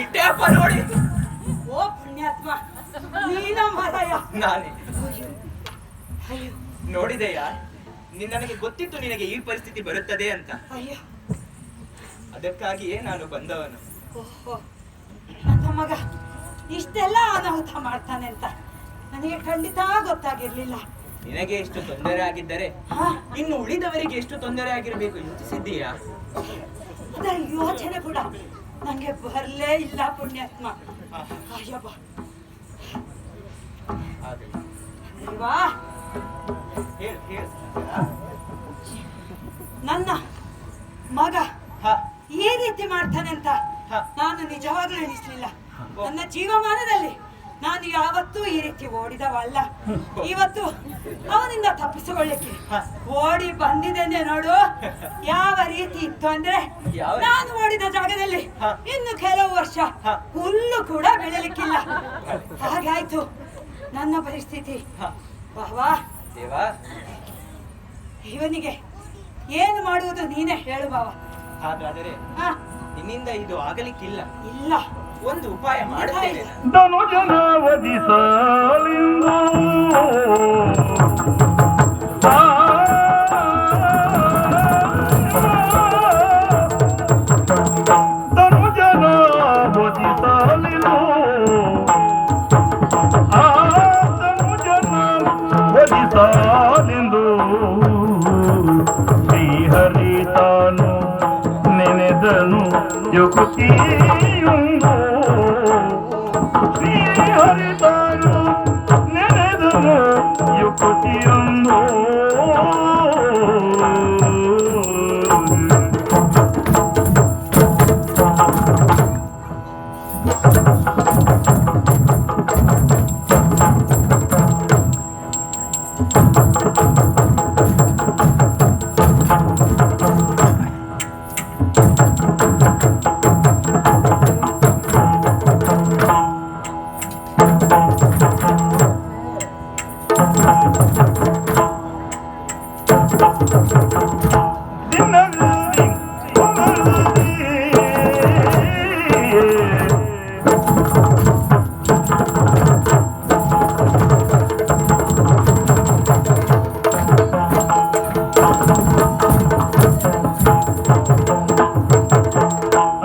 ಇಟ್ಟೇಪ್ಪ ನೋಡಿ. ಓ ಪುಣ್ಯಾತ್ಮ, ನೀನ ಮಾರಾಯ. ನಾನೇ ನೋಡಿದೆಯ, ನನಗೆ ಗೊತ್ತಿತ್ತು ನಿನಗೆ ಈ ಪರಿಸ್ಥಿತಿ ಬರುತ್ತದೆ ಅಂತ. ಅದಕ್ಕಾಗಿಯೇ ನಾನು ಬಂದವನು. ಓಹೋ, ನನ್ನ ಮಗ ಇಷ್ಟೆಲ್ಲ ಅನಾಹುತ ಮಾಡ್ತಾನೆ ಅಂತ ನನಗೆ ಖಂಡಿತ ಗೊತ್ತಾಗಿರ್ಲಿಲ್ಲ. ನಿನಗೆ ಎಷ್ಟು ತೊಂದರೆ ಆಗಿದ್ದರೆ ಇನ್ನು ಉಳಿದವರಿಗೆ ಎಷ್ಟು ತೊಂದರೆ ಆಗಿರಬೇಕು ಯೋಚಿಸಿದ್ದೀಯಾ? ಅದರ ಯೋಚನೆ ಕೂಡ ನಂಗೆ ಬರ್ಲೇ ಇಲ್ಲ ಪುಣ್ಯಾತ್ಮ. ಅಯ್ಯಬ್ಬ, ಅಲ್ವಾ ನನ್ನ ಮಗ ಈ ರೀತಿ ಮಾಡ್ತಾನೆ ಅಂತ ನಾನು ನಿಜವಾಗ್ಲೂ ಎಣಿಸ್ಲಿಲ್ಲ. ನನ್ನ ಜೀವಮಾನದಲ್ಲಿ ನಾನು ಯಾವತ್ತೂ ಈ ರೀತಿ ಓಡಿದವಲ್ಲ. ಇವತ್ತು ಅವನಿಂದ ತಪ್ಪಿಸಿಕೊಳ್ಳಿಕ್ಕೆ ಓಡಿ ಬಂದಿದ್ದೇನೆ ನೋಡು. ಯಾವ ರೀತಿ ಇತ್ತು ಅಂದ್ರೆ, ನಾನು ಓಡಿದ ಜಾಗದಲ್ಲಿ ಇನ್ನು ಕೆಲವು ವರ್ಷ ಹುಲ್ಲು ಕೂಡ ಬೆಳೆಯಲಿಕ್ಕಿಲ್ಲ. ಹಾಗಾಯ್ತು ನನ್ನ ಪರಿಸ್ಥಿತಿ. ಬಾವಾ, ಇವನಿಗೆ ಏನು ಮಾಡುವುದು ನೀನೇ ಹೇಳು ಬಾವ. ಹಾಗಾದರೆ ನಿನ್ನಿಂದ ಇದು ಆಗಲಿಕ್ಕಿಲ್ಲ. ಇಲ್ಲ, ಒಂದು ಉಪಾಯ ಮಾಡುತ್ತೇನೆ. ಶ್ರೀಹರಿತಾನು ನೆನೆದನು ಯುಕ್ತಿಯುಂದು, ಶ್ರೀಹರಿತಾನು ನೆನೆದನು ಯುಕ್ತಿಯುಂದು.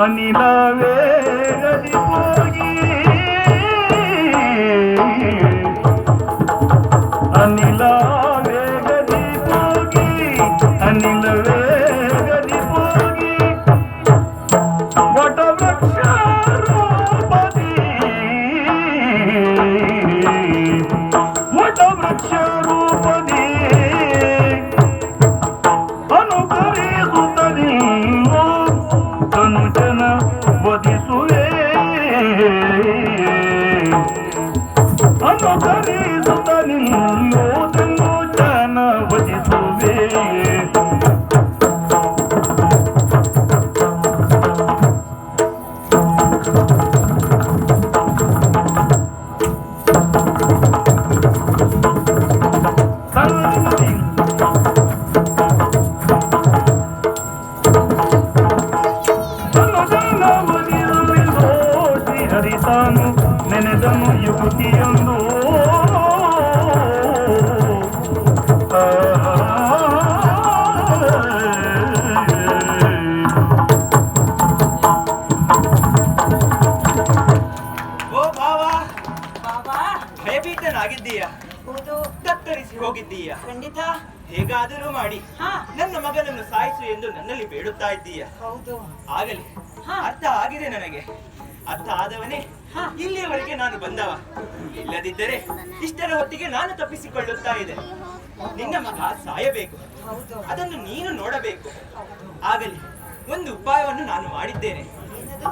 ಅನಿಲವೇ ಗದಿ ಹೋಗಿ, ಅನಿಲವೇ ಗದಿ ಹೋಗಿ, ಅನಿಲವೇ ಗದಿ ಹೋಗಿ, ವಟವೃಕ್ಷ ರೂಪದಿ, ವಟವೃಕ್ಷ ರೂಪದಿ ಅನುಕರಿಸುತ್ತದೆ ಜನ ವಧಿಸುವೆ, ಅನುಕರಿಸುತ್ತ ನಿಲ್ಲುವುದನ್ನು ಜನ ವಧಿಸುವೆ. ಹರಿತಾನು ನೆನೆದನು ಯುಕ್ತಿಯೊಂದು, ಓ ಬಾವಾ, ಭಯಭೀತನಾಗಿದ್ದೀಯ? ತತ್ತರಿಸಿ ಹೋಗಿದ್ದೀಯ? ಖಂಡಿತ. ಹೇಗಾದರೂ ಮಾಡಿ ನನ್ನ ಮಗನನ್ನು ಸಾಯಿಸು ಎಂದು ನನ್ನಲ್ಲಿ ಬೇಡುತ್ತಾ ಇದ್ದೀಯ. ಹೌದು, ಆಗಲಿ, ಅರ್ಥ ಆಗಿದೆ ನನಗೆ. ಅರ್ಥ ಆದವನೇ ಇಲ್ಲಿಯವರೆಗೆ ನಾನು ಬಂದವ. ಇಲ್ಲದಿದ್ದರೆ ಇಷ್ಟರ ಹೊತ್ತಿಗೆ ನಾನು ತಪ್ಪಿಸಿಕೊಳ್ಳುತ್ತಾ ಇದೆ. ನಿನ್ನ ಮಗ ಸಾಯಬೇಕು, ಅದನ್ನು ನೀನು ನೋಡಬೇಕು. ಆಗಲಿ, ಒಂದು ಉಪಾಯವನ್ನು ನಾನು ಮಾಡಿದ್ದೇನೆ.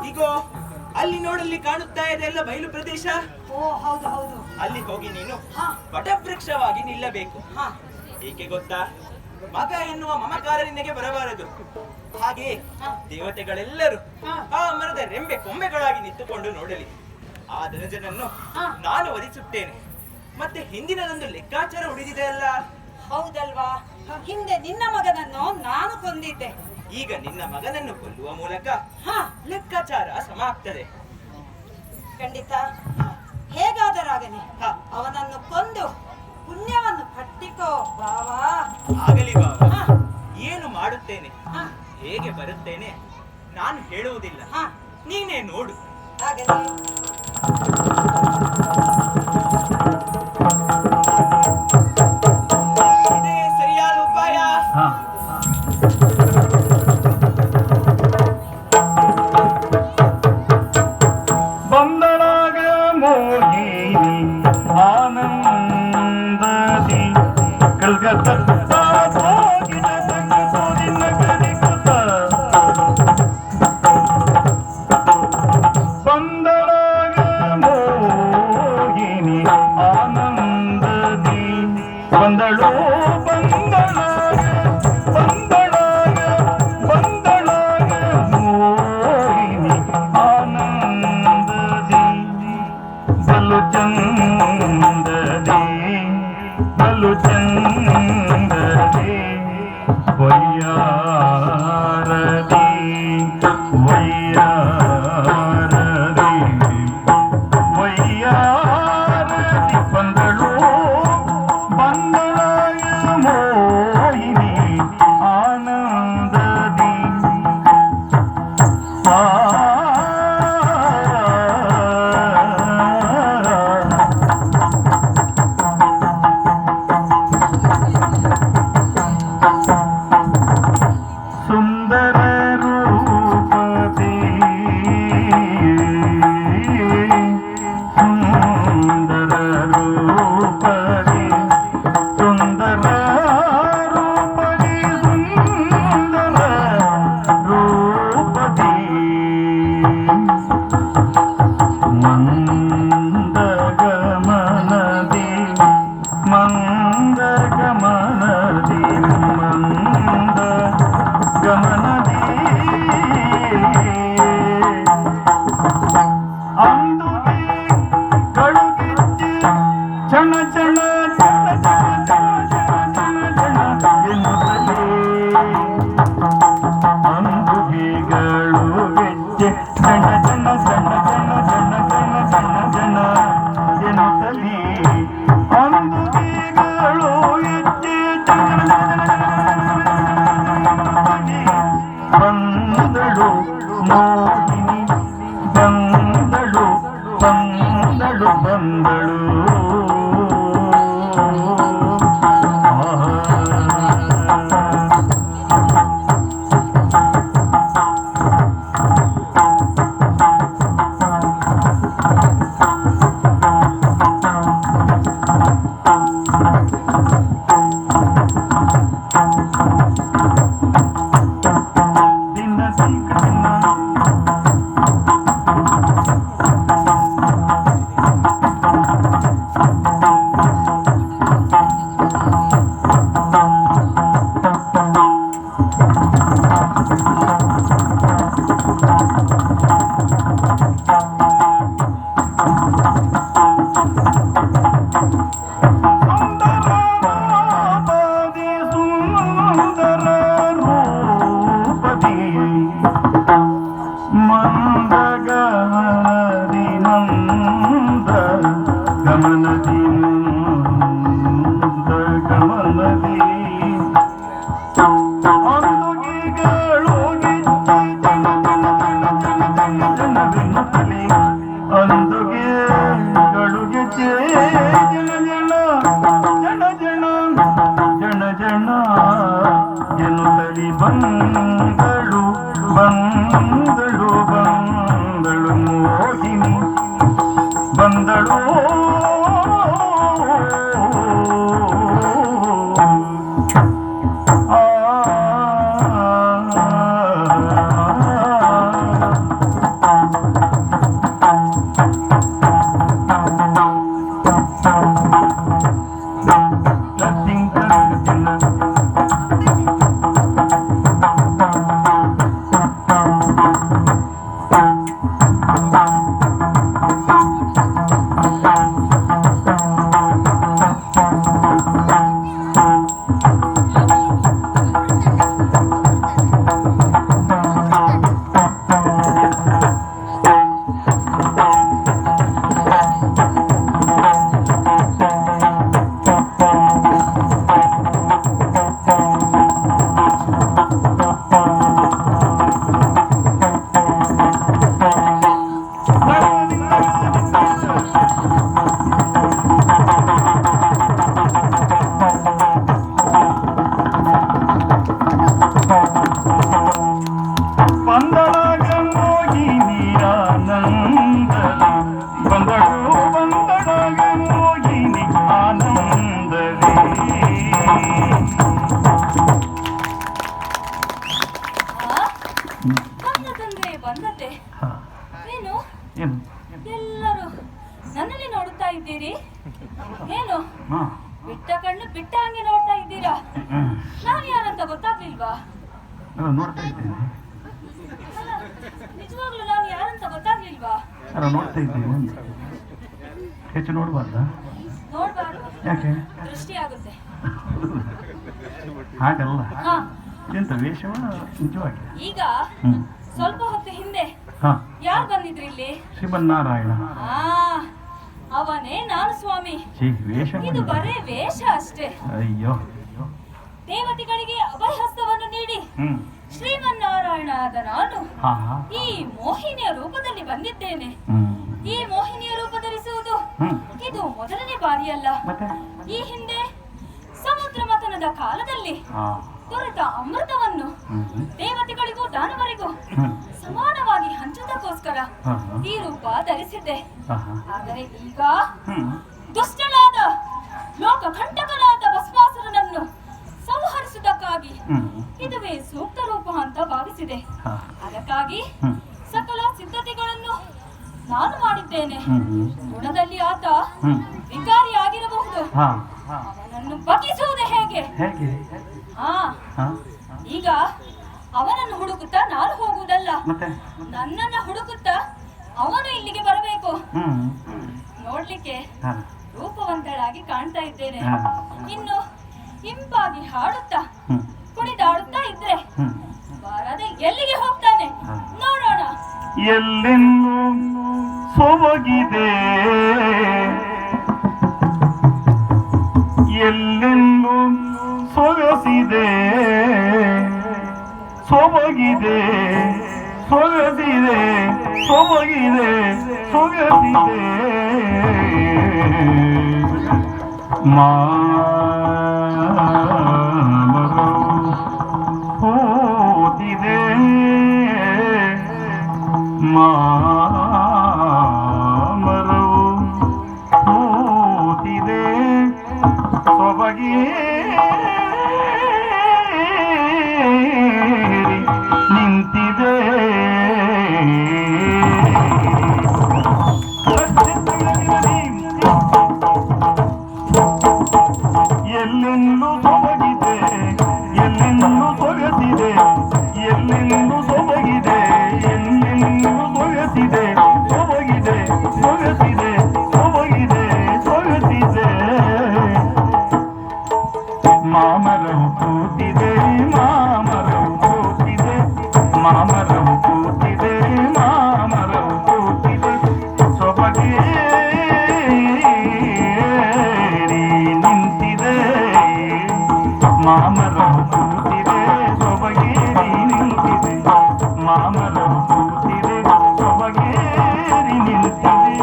ಈಗೋ ಅಲ್ಲಿ ನೋಡಲ್ಲಿ ಕಾಣುತ್ತಾ ಇದೆ ಎಲ್ಲ ಬಯಲು ಪ್ರದೇಶ. ಅಲ್ಲಿ ಹೋಗಿ ನೀನು ವಟವೃಕ್ಷವಾಗಿ ನಿಲ್ಲಬೇಕು. ಏಕೆ ಗೊತ್ತಾ? ಮಗ ಎನ್ನುವ ಮಮಕಾರ ನಿನಗೆ ಬರಬಾರದು. ಹಾಗೆ ದೇವತೆಗಳೆಲ್ಲರೂ ಆ ಮರದ ರೆಂಬೆ ಕೊಂಬೆಗಳಾಗಿ ನಿಂತುಕೊಂಡು ನೋಡಲಿ. ಆ ಧನಜನನ್ನು ನಾನು ವಧಿಸುತ್ತೇನೆ. ಮತ್ತೆ ಹಿಂದಿನದೊಂದು ಲೆಕ್ಕಾಚಾರ ಉಳಿದಿದೆ ಅಲ್ಲ? ಹೌದಲ್ವಾ? ಹಿಂದೆ ನಿನ್ನ ಮಗನನ್ನು ನಾನು ಕೊಂದಿದ್ದೆ. ಈಗ ನಿನ್ನ ಮಗನನ್ನು ಕೊಲ್ಲುವ ಮೂಲಕ ಲೆಕ್ಕಾಚಾರ ಸಮಾಪ್ತದೆ. ಖಂಡಿತ ಹೇಗಾದರಾಗಲಿ ಹ. ಅವನನ್ನು ಕೊಂದು ಪುಣ್ಯವನ್ನು ಕಟ್ಟಿಕೋ ಬಾವಾ. ಆಗಲಿ ಬಾವ. ಹ, ಏನು ಮಾಡುತ್ತೇನೆ, ಹ, ಹೇಗೆ ಬರುತ್ತೇನೆ ನಾನು ಹೇಳುವುದಿಲ್ಲ, ಹ, ನೀನೇ ನೋಡು. ಆಗಲಿ. ಇದೇ ಸರಿಯಾದ ಉಪಾಯ. ಹಾ ಬಂದಳಾಗ ಮೋಹಿನಿ ಆನಂದದಿ ಕಲ್ಗತ್ತ ಹೋಗಿದ ಸಂಗತೋರಿನ ಕಲಿಕುತ ಬಂದಳಾಗ ಮೋಹಿನಿ ಆನಂದದಿ ಬಂದಳು ಬಂದಳಾಗ ಬಂದಳಾಗ ಬಂದಳಾಗ ಮೋಹಿನಿ ಆನಂದದಿ ಬಲು ಚಂದದಿ ಬಲು ಚಂದದಿ ವಯ್ಯಾರದಿ ವಯ್ಯಾರದಿ ವಯ್ಯಾರದಿ ಬಂದಳು ಬಂದಳಾಗ ಮೋಹಿನಿ ಆನಂದದಿ ಆ ಸುಂದರ ರೂಪದಿ ಸುಂದರ ರೂಪದಿ ಸುಂದರ ರೂಪದಿ ಸುಂದರ ರೂಪದಿ ಮಂದಗಮನದಿ ಮಂದಗಮನದಿ ಮಂದ ಗಮನದಿ ಅಂದುಗೆ ಕಳುಗಿಚ್ಚಿ ಚಣ ಚಣ ಚಣ ಚಣ ಚಣ ಚಣ ಚಣ ಚಣ ಎನ್ನುತ್ತಲೇ ಅಂದುಗೆಗಳು ಗೆಜ್ಜೆ ಚಣ ಚಣ ಚಣ ಚಣ ಚಣ ಚಣ ಚಣ ಚಣ ಎನ್ನುತ್ತಲೇ ಅಂದುಗೆಗಳು ಗೆಜ್ಜೆ ಚಣ ಬಂದಳು ಮೋಹಿನಿ ಬಂದಳು ಬಂದಳು ಬಂದಳು ದಿನ ದಿನ ಸುಂದರವಾದಿ ಸುಂದರ ರೂಪದಿ ಮಂದಗಮನದಿ ಮಂದ ಗಮನದಿ ಮಂದ ಗಮನದಿ ಅಂದುಗೆಗಳು ಗೆಜ್ಜೆ ಜನ ಜನ ಜನ ಜನ ಜನ ಜನವೆನ್ನುತ್ತಲೇ ಅಂದುಗೆಗಳು ಗೆಜ್ಜೆ ಜನ ಜನ ಜನ ಜನ ಜನ ಜನ ಎನ್ನುತ್ತಲೇ ಬಂದಳು ಬಂದಳು ಬಂದಳು ಮೋಹಿನಿ ಬಂದಳು ಆ ನನ್ನಲ್ಲಿ ನೋಡುತ್ತಾ ಇದ್ದೀರಿ? ಏನು ಹಾ. ಬಿಟ್ಟ ಕಣ್ಣು ಬಿಟ್ಟ ಹಂಗೆ ನೋಡ್ತಾ ಇದ್ದೀರಾ? ನಾನು ಯಾರಂತ ಗೊತ್ತಾಗ್ಲಿಲ್ವಾ? ನೋಡ್ತಾ ಇದ್ದೇನೆ. ಅಲ್ಲ, ನಿಜವಾಗ್ಲೂ ನಾನು ಯಾರಂತ ಗೊತ್ತಾಗ್ಲಿಲ್ವಾ? ನೋಡ್ತಾ ಇದ್ದೇನೆ. ಹೆಚ್ಚು ನೋಡ್ಬಾರ್ದ? ನೋಡ್ಬಾರ್ದು, ಯಾಕೆ? ದೃಷ್ಟಿ ಆಗುತ್ತೆ. ಹಾಗಲ್ಲ. ಹಾ, ಎಂತ ವೇಷವ ನಿಜವಾಗಿ? ಈಗ ಸ್ವಲ್ಪ ಹೊತ್ತು ಹಿಂದೆ ಹಾ. ಯಾರು ಬಂದಿದ್ರು ಇಲ್ಲಿ? ಶ್ರೀಮನ್ನಾರಾಯಣ. ಆ, ಅವನೇ ನಾನು ಸ್ವಾಮಿ. ವೇಷ ಇದು ಬರೇ ವೇಷ ಅಷ್ಟೇ. ಅಯ್ಯೋ. ದೇವತೆಗಳಿಗೆ ಅಭಯಹಸ್ತವನ್ನು ನೀಡಿ ಶ್ರೀಮನ್ನಾರಾಯಣ ಆದ ನಾನು ಹಾ. ಈ ಮೋಹಿನಿಯ ರೂಪದಲ್ಲಿ ಬಂದಿದ್ದೇನೆ. ಈ ಮೋಹಿನಿಯ ರೂಪ ಧರಿಸುವುದು ಇದು ಮೊದಲನೇ ಬಾರಿಯಲ್ಲ. ಮತ್ತೆ ಈ ಹಿಂದೆ ಸಮುದ್ರ ಮಥನದ ಕಾಲದಲ್ಲಿ ದೊರೆತ ಅಮೃತವನ್ನು ದೇವತೆಗಳಿಗೂ ದಾನವರಿಗೂ ಸಮಾನವಾಗಿ ಹಂಚುವುದಕ್ಕೋಸ್ಕರ ಈ ರೂಪ ಧರಿಸಿದ್ದೆ. ಆದರೆ ಈಗ ದುಷ್ಟನಾದ ಲೋಕ ಕಂಟಕನಾದ ಭಸ್ಮಾಸುರನನ್ನು ಸಂಹರಿಸುವುದಕ್ಕಾಗಿ ಇದುವೇ ಸೂಕ್ತ ರೂಪ ಅಂತ ಭಾವಿಸಿದೆ. ಅದಕ್ಕಾಗಿ ಸಕಲ ಸಿದ್ಧತೆಗಳನ್ನು ನಾನು ಮಾಡಿದ್ದೇನೆ. ಗುಣದಲ್ಲಿ ಆತ ವಿಕಾರಿ ಆಗಿರಬಹುದು, ಅವನನ್ನು ಬಗ್ಗಿಸುವುದು ಹೇಗೆ? ಈಗ ಅವನನ್ನು ಹುಡುಕುತ್ತಾ ನಾನು ಹೋಗುವುದಲ್ಲ, ನನ್ನನ್ನ ಹುಡುಕುತ್ತಾ ಅವನು ಇಲ್ಲಿಗೆ ಬರಬೇಕು. ನೋಡ್ಲಿಕ್ಕೆ ರೂಪವಂತಳಾಗಿ ಕಾಣ್ತಾ ಇದ್ದೇನೆ. ಇನ್ನು ಇಂಪಾಗಿ ಹಾಡುತ್ತಾ ಕುಣಿದಾಡುತ್ತಾ ಇದ್ರೆ ಬಾರದೆ ಎಲ್ಲಿಗೆ ಹೋಗ್ತಾನೆ ನೋಡೋಣ. ಎಲ್ಲೆಲ್ಲೂ ಸೊಬಗಿದೆ, ಎಲ್ಲೆಲ್ಲೂ ಸೊಗಸಿದೆ, ಸೊಬಗಿದೆ, ಸೊಗಸಿದೆ, ಸೊಬಗಿದೆ, ಸೊಗಸಿದೆ. ಹೋದಿದೆ ಮಾಮರವು ಹೋದಿದೆ ಸೊಬಗಿ ನಿಂತಿದೆ. ಎಲ್ಲೆಲ್ಲೂ ಸೊಬಗಿದೆ, ಎಲ್ಲೆಲ್ಲೂ ಸೊಗಸಿದೆ, ಎಲ್ಲೆಲ್ಲೂ ಸೊಬಗಿದೆ, ಎಲ್ಲೆಲ್ಲೂ ಸೊಗಸಿದೆ, ಸೊಬಗಿದೆ, ಸೊಗಸಿದೆ, ಸೊಬಗಿದೆ, ಸೊಗಸಿದೆ. ಮಾಮರವು ಕೂತಿದೆ, ಮಾಮರವು ಕೂತಿದೆ, ಮಾಮರವು ಕೂತಿದೆ, ಮಾಮರವು ಕೂತಿದೆ, ಸೊಬಗೇ ನಿಂತಿದೆ. ಮಾಮರವು ಕೂತಿದೆ, ಸೊಬಗೇರಿ ನಿಂತಿದೆ, ಮಾಮರವು ಕೂತಿದೆ, ಸೊಬಗೇರಿ ನಿಂತಿದೆ.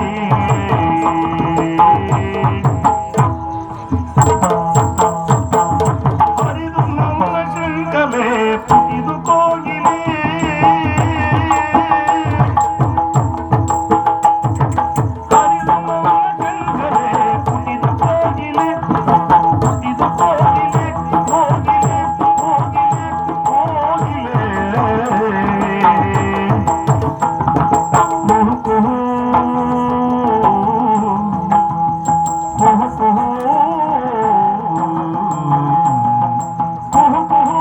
ಹರಿದು ನಮ್ಮ ಶಂಕಲೆ ಪುಟಿದು ಕೋಗಿಲೆ, ಹರಿದು ನಮ್ಮ ಶಂಕಲೆ ಪುಟಿದು ಕೋಗಿಲೆ, ಪುಟಿದು ಕೋಗಿಲೆ, ಕೋಗಿಲೆ, ಕೋಗಿಲೆ, ಕೋಗಿಲೆ. ಕುಹು ಕುಹು, ಕುಹು ಕುಹು, ಕುಹು ಕುಹು.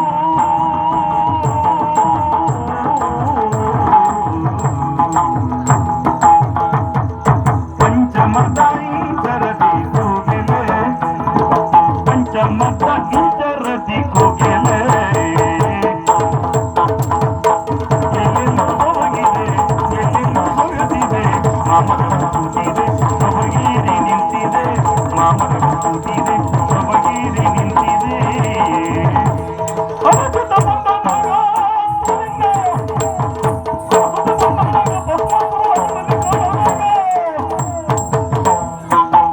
ಪಂಚಮದ ಇಂಚರದಿ ಕೂಗೆಲೆ, ಪಂಚಮದ ಇಂಚರದಿ ಕೂಗೆಲೆ. ಎಲ್ಲೆಲ್ಲೂ ಸೊಬಗಿದೆ, ಎಲ್ಲೆಲ್ಲೂ ಸೊಗಸಿದೆ, ಮಾಮರವು ಕೂತಿದೆ, ಸೊಬಗೇರಿ ನಿಂತಿದೆ, ಮಾಮರವು ಕೂತಿದೆ, ಸೊಬಗೇರಿ ನಿಂತಿದೆ. ಅರಸುತ್ತ ಬಂದ ಮಗ ನಿನ್ನ, ಅರಸುತ್ತ ಬಂದ ಮಗ ಭಸ್ಮಾಸುರನನ್ನು ಕಾಣುವಾಗ,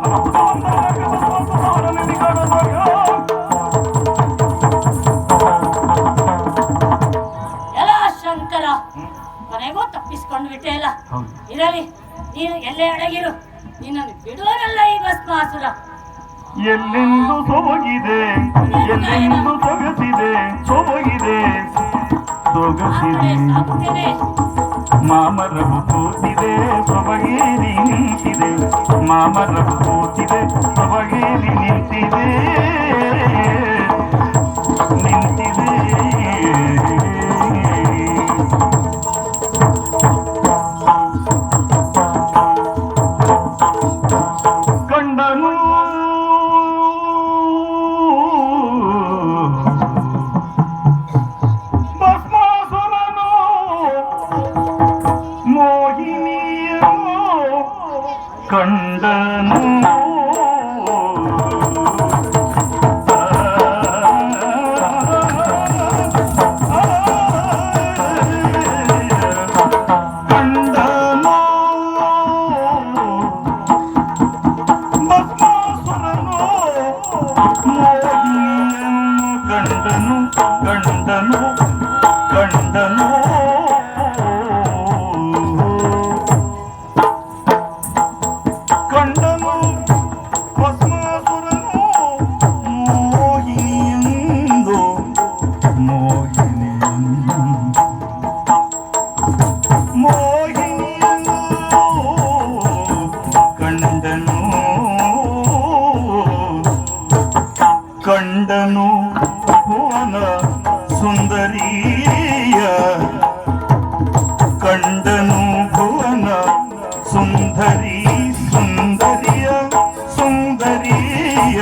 ಅರಸುತ್ತ ಬಂದ ಮಗ ಭಸ್ಮಾಸುರನನ್ನು ಕಾಣುವಾಗ. ಎಲ್ಲ ಶಂಕರ, ಕೊನೆಗೂ ತಪ್ಪಿಸ್ಕೊಂಡು ಬಿಟ್ಟೆ ಅಲ್ಲ. ಇರಲಿ, ನೀನು ಎಲ್ಲೇ ಅಡಗಿರು, ನಿನ್ನನ್ನು ಬಿಡುವನಲ್ಲ ಈ ಭಸ್ಮಾಸುರ. ಎಲ್ಲೆಲ್ಲೂ ಸೊಬಗಿದೆ, ಎಲ್ಲೆಲ್ಲೂ ಸೊಗಸಿದೆ, ಸೊಬಗಿದೆ, ಆ ಕಡೆ ಸೊಗಸಿದೆ. ಸಾಗುತ್ತೇನೆ. ಮಾಮರವು ಕೂತಿದೆ ಸೊಬಗೇರಿ ನಿಂತಿದೆ, ಮಾಮರವು ಕೂತಿದೆ ಸೊಬಗೇರಿ ನಿಂತಿದೆ ನಿಂತಿದೆ. ಕಂಡನು ಭಸ್ಮಾಸುರನು ಮೋಹಿನಿಯನು ಕಂಡನು. ಕಂಡನು ಭುವನ ಸುಂದರಿಯ, ಕಂಡನು ಭುವನ ಸುಂದರಿ ಸುಂದರಿಯ ಸುಂದರಿಯ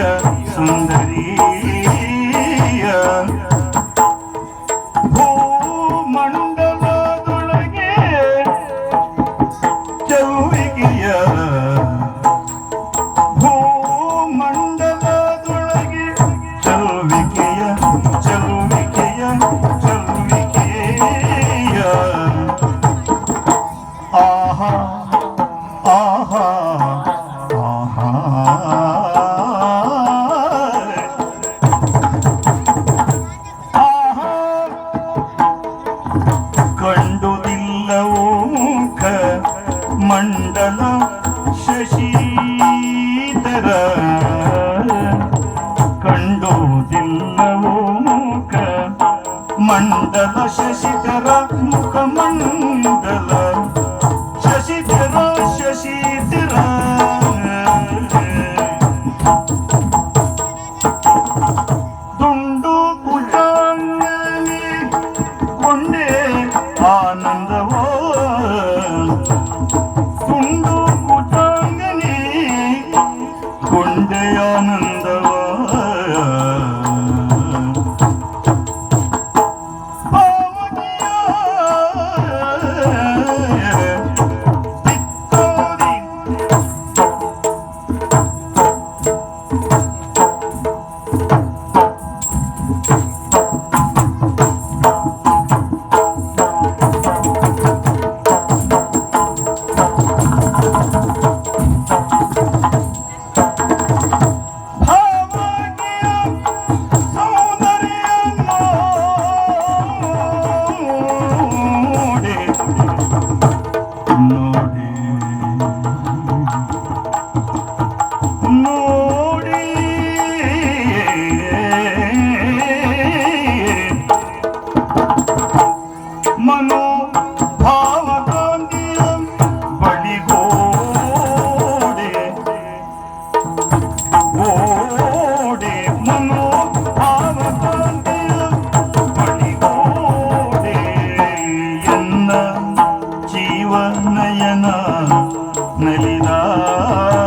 ಸುಂದರಿಯ. ಭೂಮಂಡಲದೊಳಗೆ ಚೌವಿಗೆಯ, ಭೂಮಂಡಲದೊಳಗೆ ಚಲುವಿಕೆಯ ಚಲುವಿಕೆಯ ಚಲುವಿಕೆಯ. ಆಹಾ ಆಹಾ ಆಹಾ ಆಹಾ. ಕಂಡುದಿಲ್ಲವೋ ಮುಖ ಮಂಡಲ ಶಶೀಧರ, ಕಂಡುದಿಲ್ಲವೋ ಮುಖ ಮಂಡಲ ಶಶಿಧರ, ಮುಖ ಮಂಡಲ ಶಶಿಧರ ಶಶಿಧರ. ದುಂಡು ಭುಜಾಂಗಲಿ ಕೊಂಡೆ ಆನಂದವೋ, ದುಂಡು ಭುಜಾಂಗಲಿ ಕೊಂಡೆ ಆನಂದವ.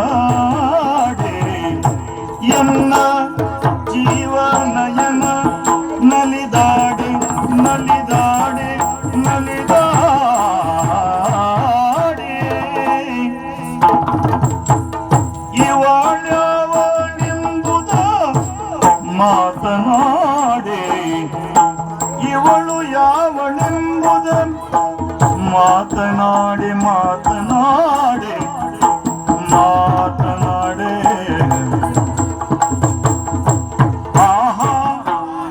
ನಲಿದಾಡೆ ಎನ್ನ ಜೀವ ನಯನ ನಲಿದಾಡೆ ನಲಿದಾಡೆ ನಲಿದಾಡೆ. ಇವಳ್ಯಾವಳೆಂಬುದ ಮಾತನಾಡೆ, ಇವಳು ಯಾವಳೆಂಬುದ ಮಾತನಾಡೆ ಮಾತನಾಡೆ ಮಾತನಾಡೆ. ಆಹಾ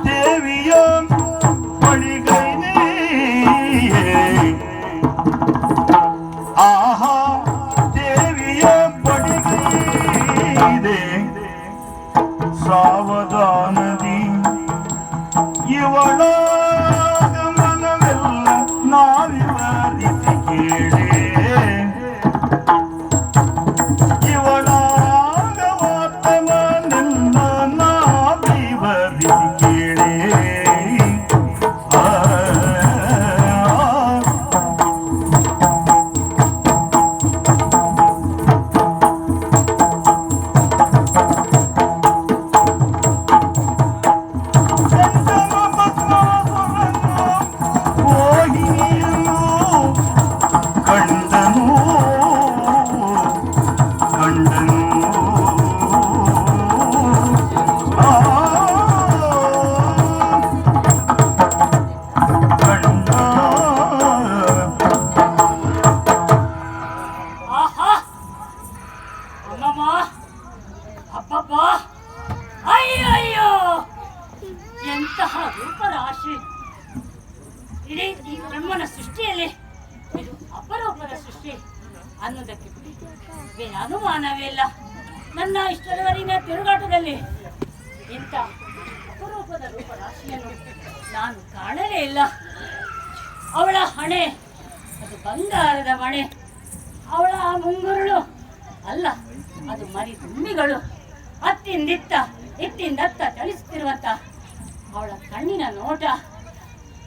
ದೇವಿಯ ಬಳಿಗೈನೆ, ಆಹಾ ದೇವಿಯ ಬಳಿಗೈದೆ. ಸಾವಧಾನದಿ ಇವಳ ಗಮನವೆಲ್ಲ ನಾವಿವರಿಸಿ ಅಬ್ಬಬ್ಬಾ, ಅಯ್ಯಯ್ಯೋ, ಎಂತಹ ರೂಪರಾಶಿ! ಇಡೀ ಈ ಬ್ರಹ್ಮನ ಸೃಷ್ಟಿಯಲ್ಲಿ ಇದು ಅಪರೂಪದ ಸೃಷ್ಟಿ ಅನ್ನೋದಕ್ಕೆ ಬೇರೆ ಅನುಮಾನವೇ ಇಲ್ಲ. ನನ್ನ ಇಷ್ಟರವರೆಗಿನ ತಿರುಗಾಟದಲ್ಲಿ ಇಂಥ ಅಪರೂಪದ ರೂಪರಾಶಿಯನ್ನು ನಾನು ಕಾಣಲೇ ಇಲ್ಲ. ಅವಳ ಹಣೆ ಅದು ಬಂಗಾರದ ಮಣೆ, ಅವಳ ಮುಂಗುರುಳು ಅಲ್ಲ, ಅದು ಮರಿ ದುಂಬಿಗಳು ಅತ್ತಿಂದಿತ್ತ ಇತ್ತಿಂದತ್ತ ಚಲಿಸುತ್ತಿರುವಂತ ಅವಳ ಕಣ್ಣಿನ ನೋಟ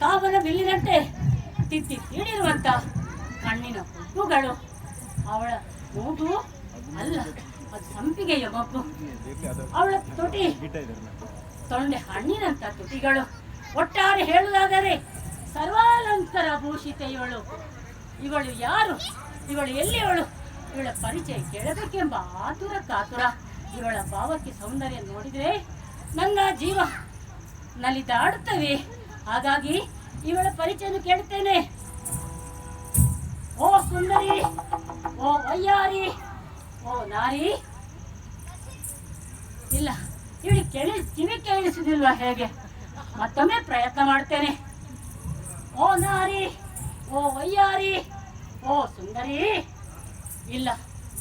ಕಾವನ ಬಿಲ್ಲಿನಂತೆ ತಿತ್ತಿ ತೀಡಿರುವಂತ ಕಣ್ಣಿನ ಹುಬ್ಬುಗಳು, ಅವಳ ಮೂಗು ಅಲ್ಲ, ಅದು ಸಂಪಿಗೆಯ ಮಬ್ಬು, ಅವಳ ತುಟಿ ತೊಂಡೆ ಹಣ್ಣಿನಂತ ತುಟಿಗಳು. ಒಟ್ಟಾರೆ ಹೇಳುವುದಾದರೆ ಸರ್ವಾಲಂಕಾರ ಭೂಷಿತೆಯವಳು. ಇವಳು ಯಾರು? ಇವಳು ಎಲ್ಲಿಯವಳು? ಇವಳ ಪರಿಚಯ ಕೇಳಬೇಕೆಂಬ ಆತುರ ಕಾತುರ. ಇವಳ ಭಾವಕ್ಕೆ ಸೌಂದರ್ಯ ನೋಡಿದರೆ ನನ್ನ ಜೀವ ನಲಿದಾಡುತ್ತವೆ. ಹಾಗಾಗಿ ಇವಳ ಪರಿಚಯನು ಕೇಳುತ್ತೇನೆ. ಓ ಸುಂದರಿ, ಓ ವಯ್ಯಾರಿ, ಓ ನಾರಿ. ಇಲ್ಲ, ಇವಳಿಗೆ ಕಿವಿ ಕೇಳಿಸುವುದಿಲ್ವಾ ಹೇಗೆ? ಮತ್ತೊಮ್ಮೆ ಪ್ರಯತ್ನ ಮಾಡ್ತೇನೆ. ಓ ನಾರಿ, ಓ ವಯ್ಯಾರಿ, ಓ ಸುಂದರಿ. ಇಲ್ಲ,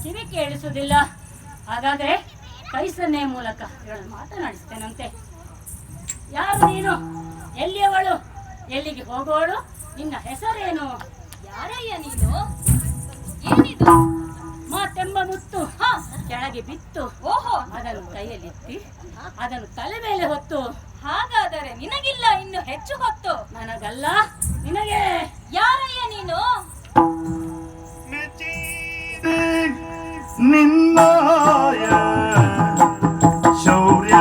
ಕಿವಿ ಕೇಳಿಸುವುದಿಲ್ಲ. ಹಾಗಾದ್ರೆ ಕೈ ಸನ್ನೆಯ ಮೂಲಕ ಇವಳನ್ನು ಮಾತನಾಡಿಸ್ತೇನಂತೆ. ಯಾರು ನೀನು? ಎಲ್ಲಿಯವಳು? ಎಲ್ಲಿಗೆ ಹೋಗುವಳು? ನಿನ್ನ ಹೆಸರೇನು? ಯಾರಯ್ಯ ನೀನು? ಏನಿದು? ಮಾತೆಂಬ ಮುತ್ತು ಕೆಳಗೆ ಬಿತ್ತು. ಓಹೋ, ಅದನ್ನು ಕೈಯಲ್ಲಿತ್ತಿ ಅದನ್ನು ತಲೆ ಮೇಲೆ ಹೊತ್ತು. ಹಾಗಾದರೆ ನಿನಗಿಲ್ಲ ಇನ್ನು ಹೆಚ್ಚು ಹೊತ್ತು. ನನಗಲ್ಲ, ನಿನಗೆ. ಯಾರಯ್ಯ ನೀನು? ನಿನ್ನಾಯ ಶೌರ್ಯ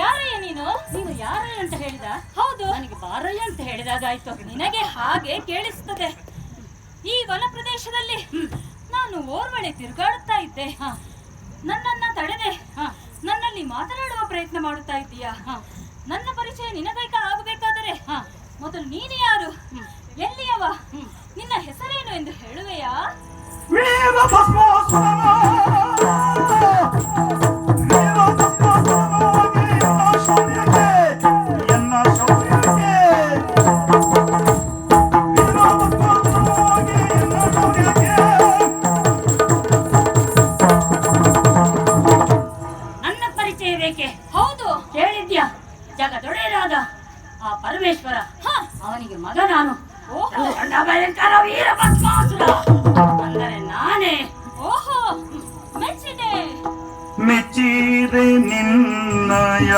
ಯಾರಯ್ಯ ನೀನು? ನೀನು ಯಾರಯ್ಯ ಅಂತ ಹೇಳಿದ? ಹೌದು, ನನಗೆ ಬಾರಯ್ಯ ಅಂತ ಹೇಳಿದಾಗಾಯ್ತು. ನಿನಗೆ ಹಾಗೆ ಕೇಳಿಸುತ್ತದೆ. ಈ ವನ ಪ್ರದೇಶದಲ್ಲಿ ನಾನು ಓರ್ವಳೆ ತಿರುಗಾಡುತ್ತಾ ಇದ್ದೆ. ನನ್ನನ್ನ ತಡೆದೆ ನನ್ನಲ್ಲಿ ಮಾತನಾಡುವ ಪ್ರಯತ್ನ ಮಾಡುತ್ತಾ ಇದ್ದೀಯಾ? ನನ್ನ ಪರಿಚಯ ನಿನಗೈಕ ಆಗಬೇಕಾದರೆ ಮೊದಲು ನೀನು ಯಾರು, ಎಲ್ಲಿಯವ, ನಿನ್ನ ಹೆಸರೇನು ಎಂದು ಹೇಳುವೆಯಾ? ವೀರ ಭಸ್ಮಾಸುರನ ಎನ್ನ ಶೌರ್ಯಕ್ಕೆ ನನ್ನ ಪರಿಚಯ ಬೇಕೆ? ಹೌದು, ಕೇಳಿದ್ಯಾ? ಜಗದೊಡೆಯರಾದ ಆ ಪರಮೇಶ್ವರ, ಅವನಿಗೆ ಮಗ ನಾನು. ಓಹೋ, ದೊಡ್ಡ ಭಯಂಕರ ವೀರ ಭಸ್ಮಾಸುರ ಅಂದರೆ ನಾನೇ. ಓಹೋ, ಮೆಚ್ಚಿದೆ. ಮೆಚ್ಚಿದೆ ನಿನ್ನಯ